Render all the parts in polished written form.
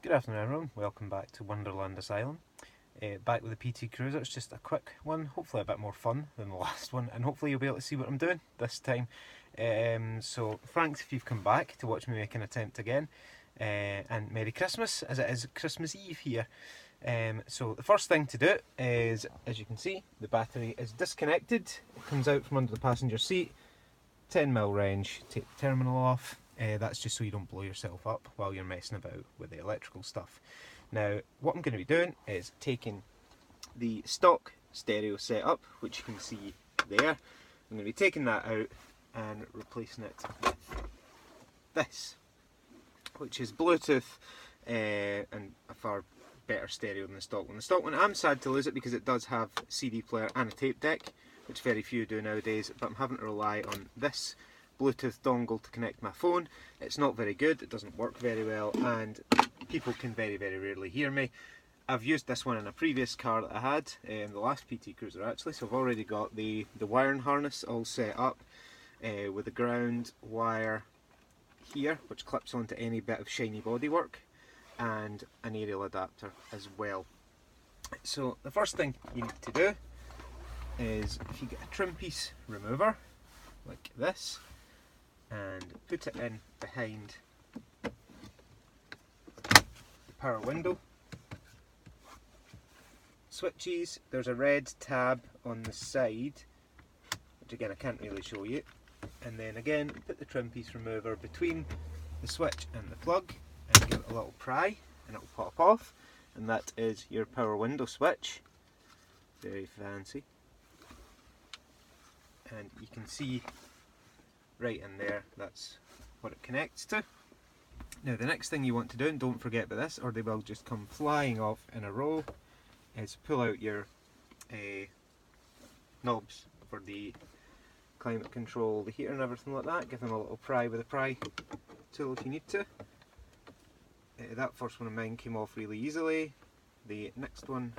Good afternoon everyone, welcome back to Wonderland Asylum. Back with the PT Cruiser. It's just a quick one, hopefully a bit more fun than the last one, and hopefully you'll be able to see what I'm doing this time. So thanks if you've come back to watch me make an attempt again, and Merry Christmas, as it is Christmas Eve here. So the first thing to do is, as you can see, the battery is disconnected. It comes out from under the passenger seat, 10mm range. Take the terminal off. That's just so you don't blow yourself up while you're messing about with the electrical stuff. Now, what I'm going to be doing is taking the stock stereo setup, which you can see there. I'm going to be taking that out and replacing it with this, which is Bluetooth and a far better stereo than the stock one. The stock one, I'm sad to lose it because it does have a CD player and a tape deck, which very few do nowadays, but I'm having to rely on this Bluetooth dongle to connect my phone. It's not very good, it doesn't work very well, and people can very rarely hear me. I've used this one in a previous car that I had, the last PT Cruiser actually, so I've already got the wiring harness all set up with a ground wire here, which clips onto any bit of shiny bodywork, and an aerial adapter as well. So the first thing you need to do is, if you get a trim piece remover like this, and put it in behind the power window switches. There's a red tab on the side, which again I can't really show you, and then again put the trim piece remover between the switch and the plug and give it a little pry and it will pop off, and that is your power window switch. Very fancy, and you can see right in there, that's what it connects to. Now the next thing you want to do, and don't forget about this or they will just come flying off in a row, is pull out your knobs for the climate control, the heater and everything like that. Give them a little pry with a pry tool if you need to. That first one of mine came off really easily. The next one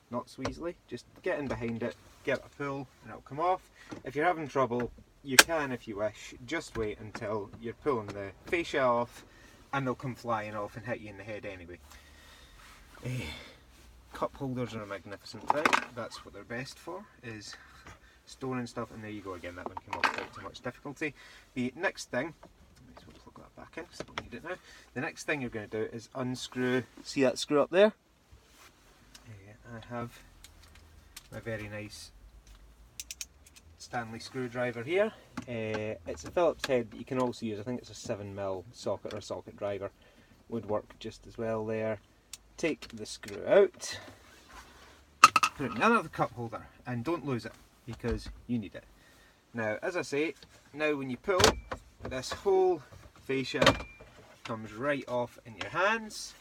not so easily. Just get in behind it, give it a pull and it'll come off. If you're having trouble, you can, if you wish, just wait until you're pulling the fascia off and they'll come flying off and hit you in the head anyway. Cup holders are a magnificent thing. That's what they're best for, is storing stuff, and there you go again, that one came off without too much difficulty. The next thing, let's plug that back in because I don't need it now. The next thing you're going to do is unscrew, see that screw up there? I have my very nice Stanley screwdriver here. It's a Phillips head, but you can also use, I think it's a 7mm socket or a socket driver, would work just as well there. Take the screw out, put it in another cup holder, and don't lose it because you need it. Now, as I say, now when you pull, this whole fascia comes right off in your hands.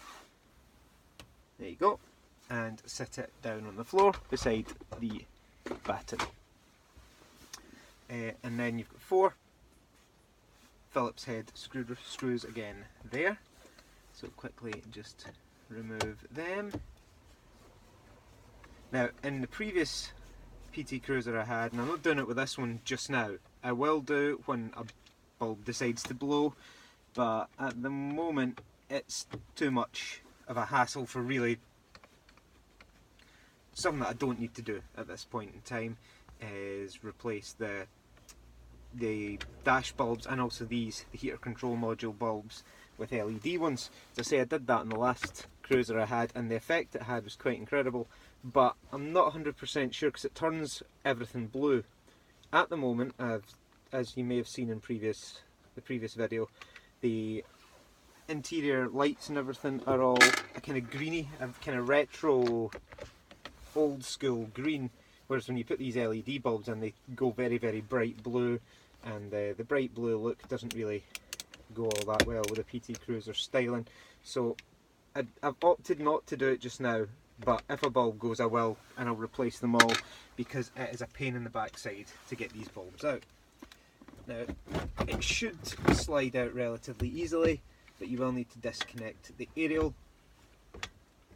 There you go, and sit it down on the floor beside the battery. And then you've got 4 Phillips head screws again there, so quickly just remove them. Now in the previous PT Cruiser I had, and I'm not doing it with this one just now, I will do when a bulb decides to blow, but at the moment it's too much of a hassle for really something that I don't need to do at this point in time, is replace the dash bulbs and also the heater control module bulbs with LED ones. As I say, I did that in the last Cruiser I had, and the effect it had was quite incredible, but I'm not 100% sure because it turns everything blue. At the moment, as you may have seen in the previous video, the interior lights and everything are all a kind of greeny, a kind of retro, old school green, whereas when you put these LED bulbs in, they go very bright blue, and the bright blue look doesn't really go all that well with a PT Cruiser styling. So I've opted not to do it just now, but if a bulb goes I will, and I'll replace them all because it is a pain in the backside to get these bulbs out. Now it should slide out relatively easily, but you will need to disconnect the aerial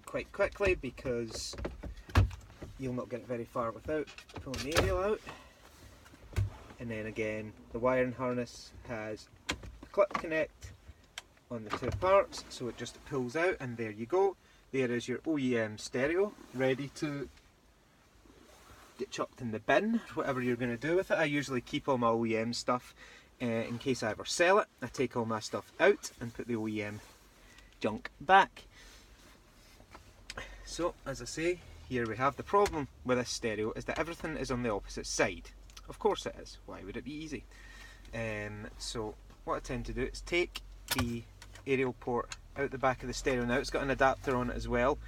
quite quickly because you'll not get it very far without pulling the aerial out. And then again, the wiring harness has a clip connect on the two parts, so it just pulls out, and there you go. There is your OEM stereo, ready to get chucked in the bin, whatever you're going to do with it. I usually keep all my OEM stuff in case I ever sell it. I take all my stuff out and put the OEM junk back. So, as I say, here we have the problem with this stereo is that everything is on the opposite side. Of course it is, why would it be easy? So what I tend to do is take the aerial port out the back of the stereo. Now it's got an adapter on it as well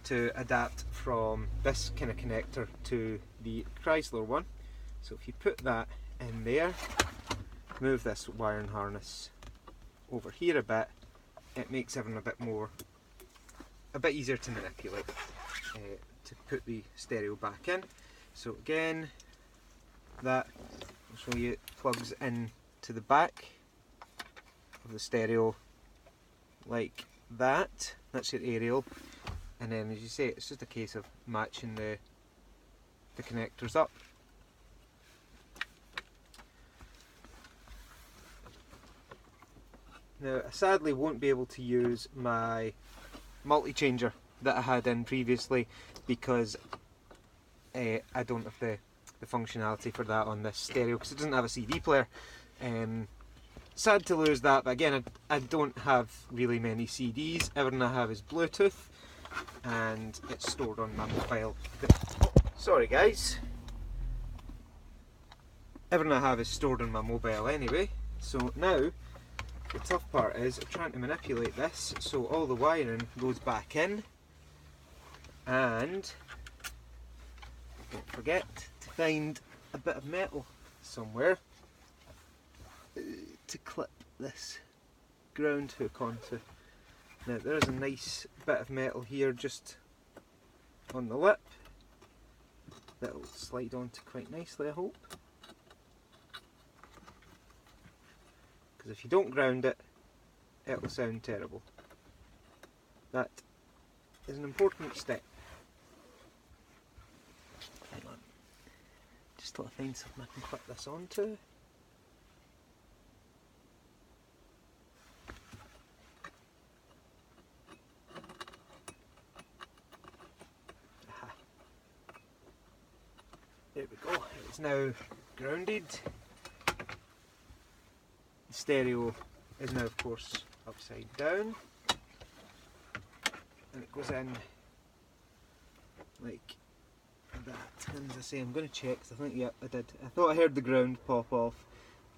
to adapt from this kind of connector to the Chrysler one. So if you put that in there, move this wiring harness over here a bit, it makes everything a bit easier to manipulate to put the stereo back in. So again, that, I'll show you, it plugs in to the back of the stereo like that. That's your aerial, and then as you say, it's just a case of matching the connectors up. Now I sadly won't be able to use my multi-changer that I had in previously because I don't have the functionality for that on this stereo because it doesn't have a CD player. Sad to lose that, but again, I don't have really many CDs. Everything I have is Bluetooth, and it's stored on my mobile. Sorry guys. Everything I have is stored on my mobile anyway. So now, the tough part is trying to manipulate this so all the wiring goes back in, and don't forget to find a bit of metal somewhere to clip this ground hook onto. Now there is a nice bit of metal here just on the lip that will slide onto quite nicely, I hope. Because if you don't ground it, it will sound terrible. That is an important step. Hang on, just till I find something I can clip this onto. Aha. There we go, it's now grounded. The stereo is now of course upside down, and it goes in like that. And as I say, I'm going to check because I think, yeah, I did. I thought I heard the ground pop off,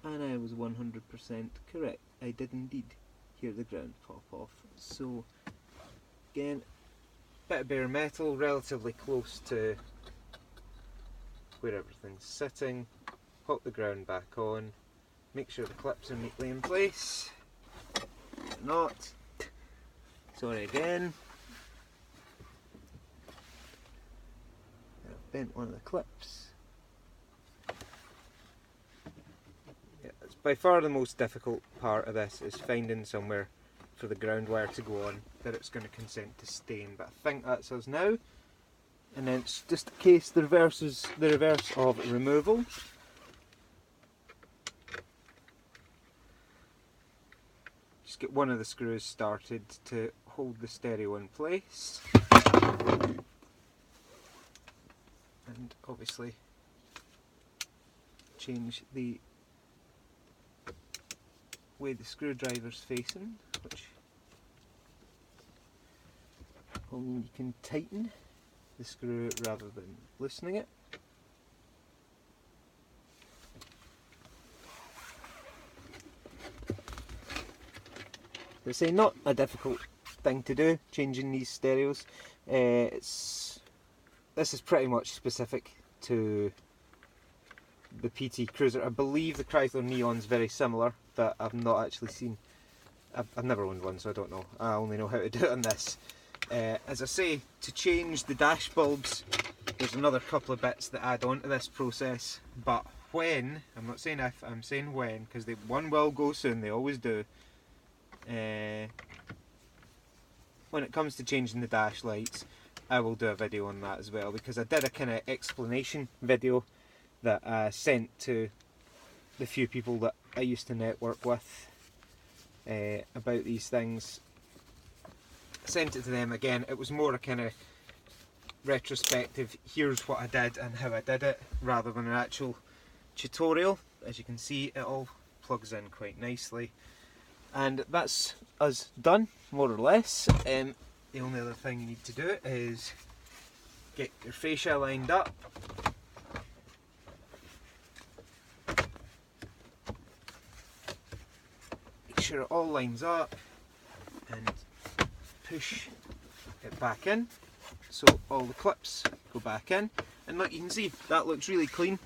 and I was 100% correct. I did indeed hear the ground pop off. So again, bit of bare metal, relatively close to where everything's sitting. Pop the ground back on. Make sure the clips are neatly in place. If not, sorry again. I've bent one of the clips. Yeah, it's by far the most difficult part of this is finding somewhere for the ground wire to go on that it's going to consent to stay in. But I think that's us now. And then it's just in case the reverse of removal. Just get one of the screws started to hold the stereo in place, and obviously change the way the screwdriver's facing, which will mean you can tighten the screw rather than loosening it. They say not a difficult thing to do, changing these stereos. This is pretty much specific to the PT Cruiser. I believe the Chrysler Neon's very similar, but I've not actually seen. I've never owned one, so I don't know. I only know how to do it on this. As I say, to change the dash bulbs, there's another couple of bits that add on to this process. But when, I'm not saying if, I'm saying when, because one will go soon, they always do. When it comes to changing the dash lights, I will do a video on that as well, because I did a kind of explanation video that I sent to the few people that I used to network with about these things. I sent it to them again. It was more a kind of retrospective, here's what I did and how I did it, rather than an actual tutorial. As you can see, it all plugs in quite nicely. And that's us done, more or less. The only other thing you need to do is get your fascia lined up. Make sure it all lines up and push it back in. So all the clips go back in. And look, you can see that looks really clean.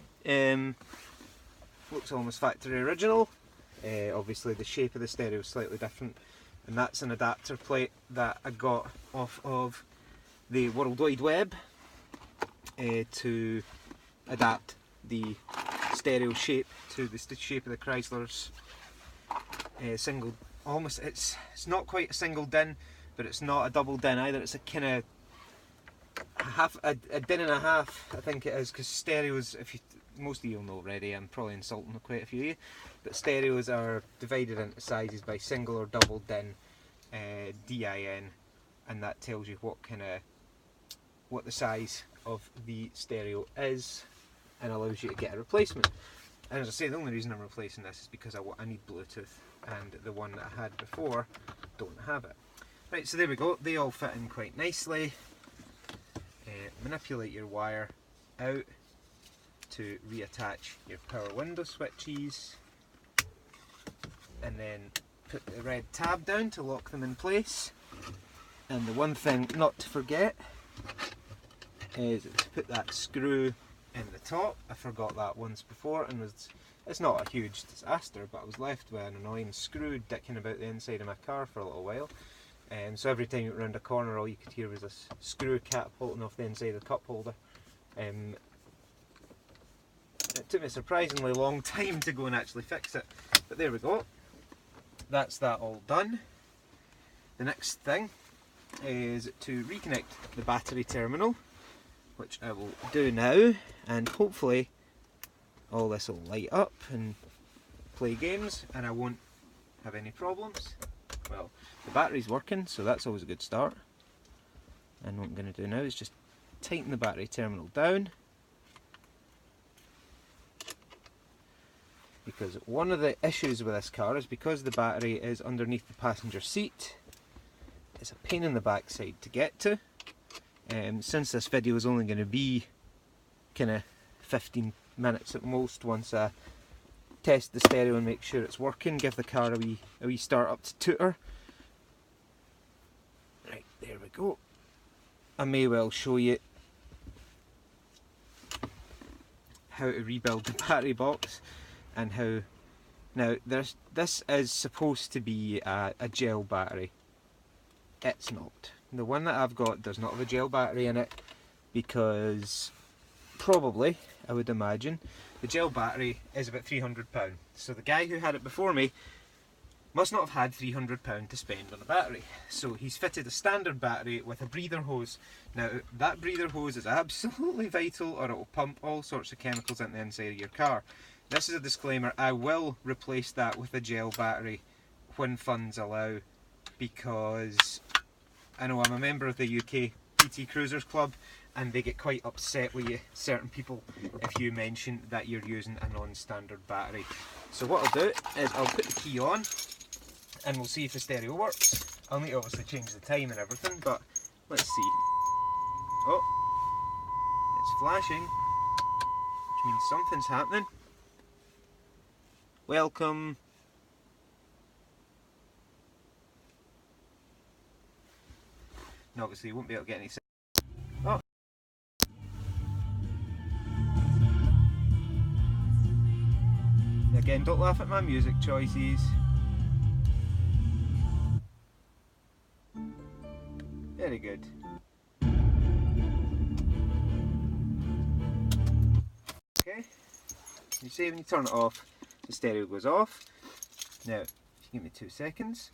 Looks almost factory original. Obviously the shape of the stereo is slightly different, and that's an adapter plate that I got off of the World Wide Web to adapt the stereo shape to the shape of the Chrysler's single. Almost, it's not quite a single din, but it's not a double din either. It's a kind of a din and a half, I think it is, because stereos, if you, most of you will know already, I'm probably insulting quite a few of you, but stereos are divided into sizes by single or double din, DIN, and that tells you what the size of the stereo is and allows you to get a replacement. And as I say, the only reason I'm replacing this is because I need Bluetooth, and the one that I had before don't have it. Right, so there we go, they all fit in quite nicely. Manipulate your wire out to reattach your power window switches, and then put the red tab down to lock them in place. And the one thing not to forget is to put that screw in the top. I forgot that once before, and it's not a huge disaster, but I was left with an annoying screw dicking about the inside of my car for a little while. So every time you went round a corner, all you could hear was this screw catapulting off the inside of the cup holder. It took me a surprisingly long time to go and actually fix it, but there we go. That's that all done. The next thing is to reconnect the battery terminal, which I will do now, and hopefully all this will light up and play games and I won't have any problems. Well, the battery's working, so that's always a good start. And what I'm going to do now is just tighten the battery terminal down, because one of the issues with this car is because the battery is underneath the passenger seat, it's a pain in the backside to get to. Since this video is only going to be kind of 15 minutes at most, once I test the stereo and make sure it's working, give the car a wee start up to tutor. Right, there we go. I may well show you how to rebuild the battery box and how. Now this is supposed to be a gel battery. It's not. The one that I've got does not have a gel battery in it because probably, I would imagine, the gel battery is about £300. So the guy who had it before me must not have had £300 to spend on a battery. So he's fitted a standard battery with a breather hose. Now that breather hose is absolutely vital, or it will pump all sorts of chemicals into the inside of your car. This is a disclaimer, I will replace that with a gel battery when funds allow, because I know I'm a member of the UK PT Cruisers Club, and they get quite upset with you, certain people, if you mention that you're using a non-standard battery. So what I'll do is I'll put the key on and we'll see if the stereo works. I'll need to obviously change the time and everything, but let's see. Oh, it's flashing, which means something's happening. Welcome. And obviously you won't be able to get any. Oh. Again, don't laugh at my music choices. Very good. Okay. You see when you turn it off, the stereo goes off. Now, if you give me 2 seconds,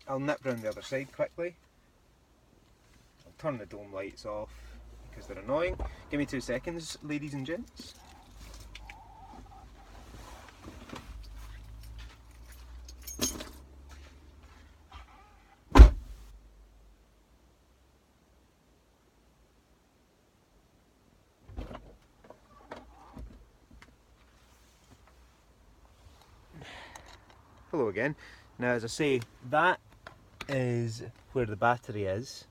I'll nip round the other side quickly. I'll turn the dome lights off because they're annoying. Give me 2 seconds, ladies and gents. hello again. Now, as I say, that is where the battery is,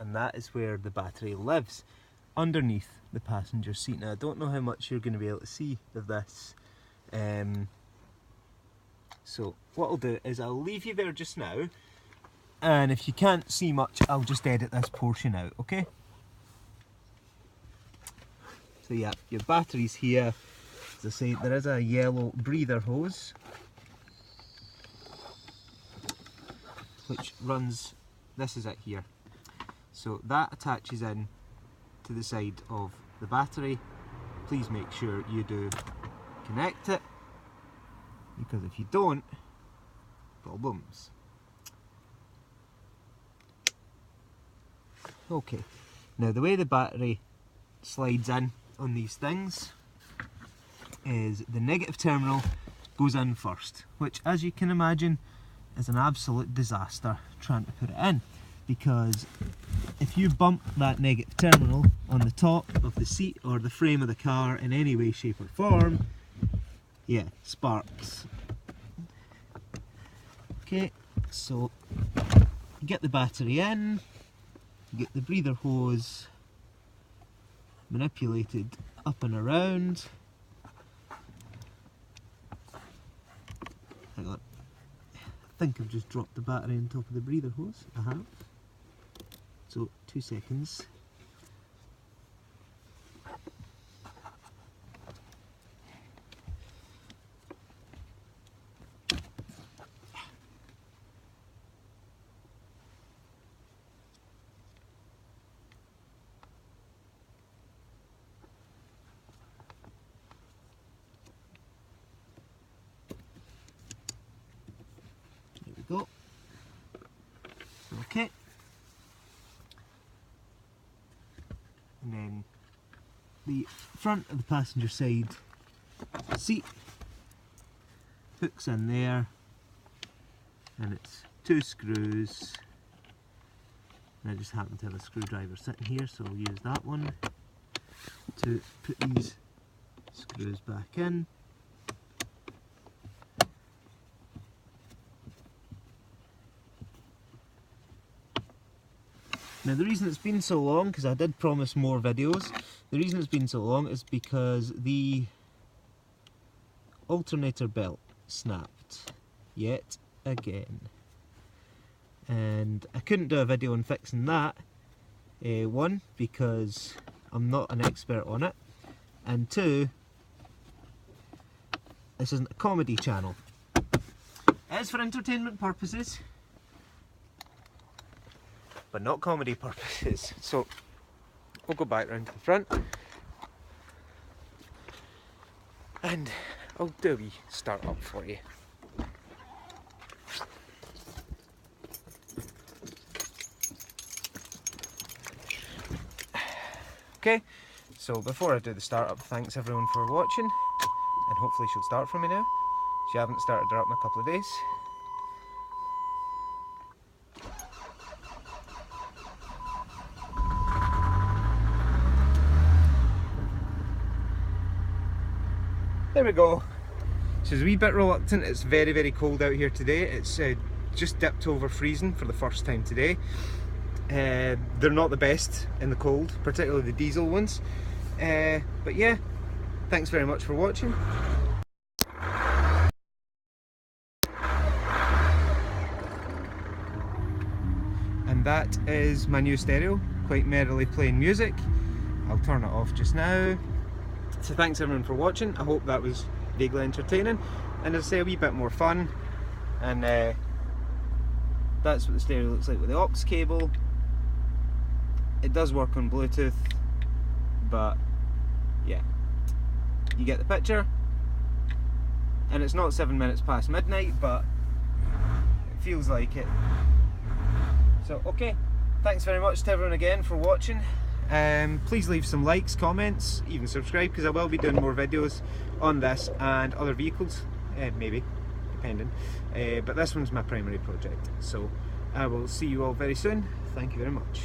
and that is where the battery lives, underneath the passenger seat. Now, I don't know how much you're going to be able to see of this, so what I'll do is I'll leave you there just now, and if you can't see much, I'll just edit this portion out, okay? So yeah, your battery's here. As I say, there is a yellow breather hose which runs, this is it here. So that attaches in to the side of the battery. Please make sure you do connect it, because if you don't, problems. Okay, now the way the battery slides in on these things is the negative terminal goes in first, which, as you can imagine, is an absolute disaster trying to put it in, because if you bump that negative terminal on the top of the seat or the frame of the car in any way, shape or form, yeah, sparks. Okay, so you get the battery in, you get the breather hose manipulated up and around. Hang on, I think I've just dropped the battery on top of the breather hose. I have. So 2 seconds. There we go. Okay. And then the front of the passenger side seat hooks in there, and it's 2 screws, and I just happen to have a screwdriver sitting here, so I'll use that one to put these screws back in. Now the reason it's been so long, because I did promise more videos, the reason it's been so long is because the alternator belt snapped yet again. And I couldn't do a video on fixing that, one, because I'm not an expert on it, and two, this isn't a comedy channel. It is for entertainment purposes, but not comedy purposes. So we'll go back round to the front and I'll do a wee start up for you. Okay, so before I do the start up, thanks everyone for watching, and hopefully she'll start for me now. She haven't started her up in a couple of days. There we go. She's a wee bit reluctant. It's very, very cold out here today. It's just dipped over freezing for the first time today. They're not the best in the cold, particularly the diesel ones. But yeah, thanks very much for watching. And that is my new stereo, quite merrily playing music. I'll turn it off just now. So thanks everyone for watching. I hope that was vaguely entertaining, and as I say, a wee bit more fun. And that's what the stereo looks like with the aux cable. It does work on Bluetooth, but yeah, you get the picture. And it's not 7 minutes past midnight, but it feels like it. So okay, thanks very much to everyone again for watching. Please leave some likes, comments, even subscribe, because I will be doing more videos on this and other vehicles, maybe, depending. But this one's my primary project. So I will see you all very soon. Thank you very much.